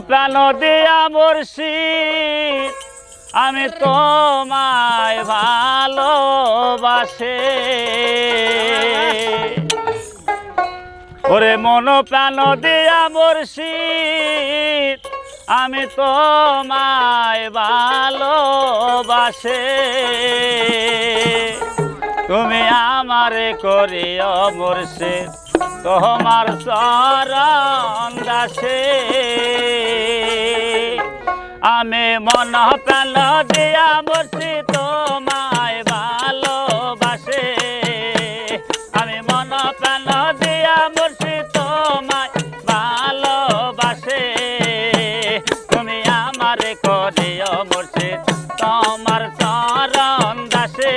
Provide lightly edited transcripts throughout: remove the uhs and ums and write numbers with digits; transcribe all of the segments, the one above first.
প্রাণ দিয়া মুর্শিদ আমি তোমায় ভালোবাসে ওরে মন প্রাণ দিয়া মুর্শিদ আমি তোমায় ভালোবাসে তুমি আমারে করিও মুর্শিদ তোমার চরণ দাসে আমি মন প্রাণ দিয়া মুর্শিদ তোমায় ভালোবাসে আমি মন প্রাণ দিয়া মুর্শিদ তোমায় ভালোবাসে তুমি আমারে করিও মুর্শিদ তোমার চরণ দাসে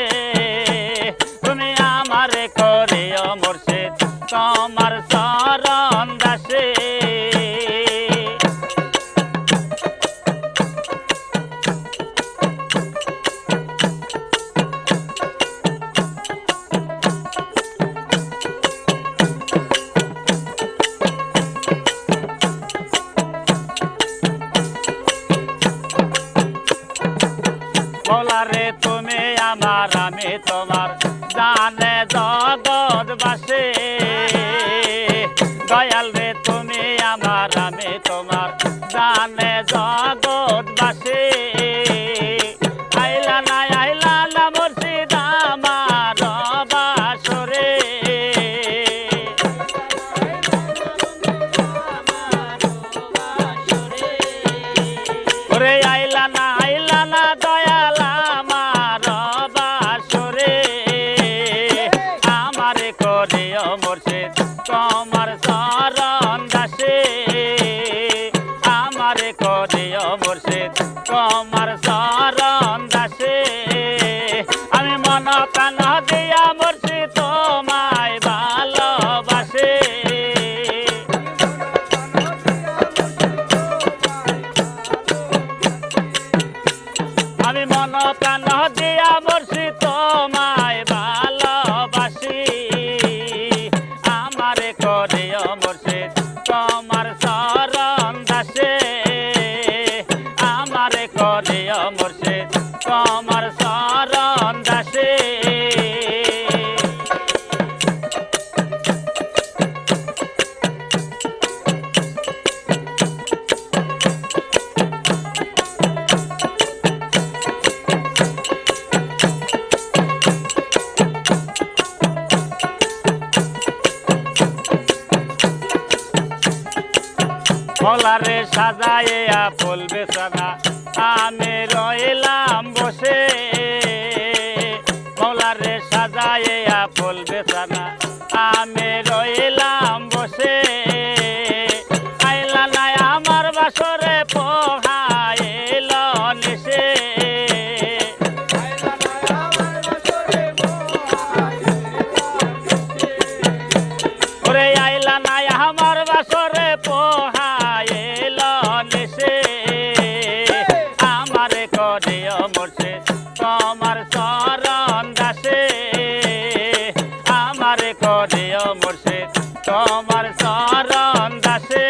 তুমি আমারে করিও মুর্শিদ তোমার চরণ দাসে মৌলারে তুমি আমার আমি তোমার জানে জগৎবাসী দয়াল রে তুমি আমার আমি তোমার জানে জগৎবাসী আইলা না মুর্শিদ আমার বাসরে ওরে আইলা না দয়াল আমার বাসরে আমারে করিও মুর্শিদ তোমার চরণ দাসে আমারে করিও মুর্শিদ তোমার চরণ দাসে আমি মন প্রাণ দিয়া মুর্শিদ তোমায় ভালোবাসে আমি মন প্রাণ দিয়া মুর্শিদ তোমায় ভালোবাসি আমারে করিও মুর্শিদ তোমার চরণ দাসে আমারে করিও মুর্শিদ তোমার চরণ দাসে মৌলারে সাজাইয়া ফুল বেছানা আমি রইলাম বসে মৌলারে সাজাইয়া ফুল বেছানা আমি রইলাম বসে আইলা নাই আমার বাসরে পোহাইল নিশে ওরে আইলা নাই আমার বাসরে পোহাইল নিশে আমারে করিও মুর্শিদ তোমার চরণ দাসে আমারে করিও মুর্শিদ তোমার চরণ দাসে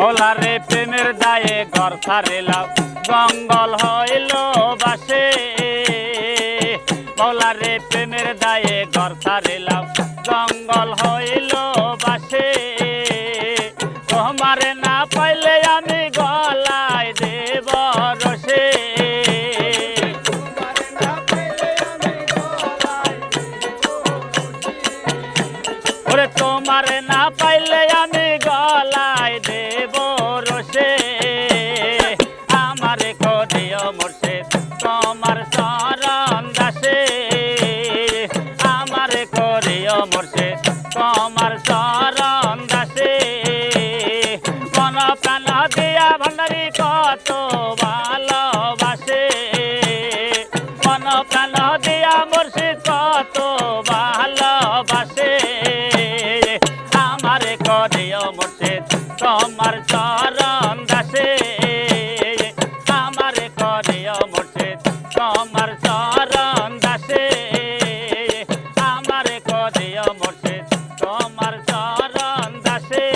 ওলারে প্রেমের দায়ে ঘর ছাড়িলাম জঙ্গল হইল বাসে মৌলারে প্রেমের দায়ে ঘর ছাড়িলাম জঙ্গল হইল বাসে তোমারে না পাইলে আমি গলায় দেব রসে ওরে তোমারে না পাইলে আমি গলায় দেব রসে আমারে করিও মুর্শিদ তোমার চরণ দাসে আমারে করিও মুর্শিদ তোমার চরণ দাসে মন প্রাণ দিয়া ভান্ডারি কত ভালোবাসে মন প্রাণ দিয়া মুর্শিদ কত ভালোবাসে মুর্শিদ তোমার চরণ দাসে আমারে করিও মুর্শিদ তোমার চরণ দাসে আমারে করিও মুর্শিদ তোমার চরণ দাসে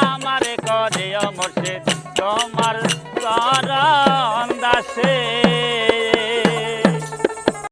আমারে করিও মুর্শিদ তোমার চরণ দাসে।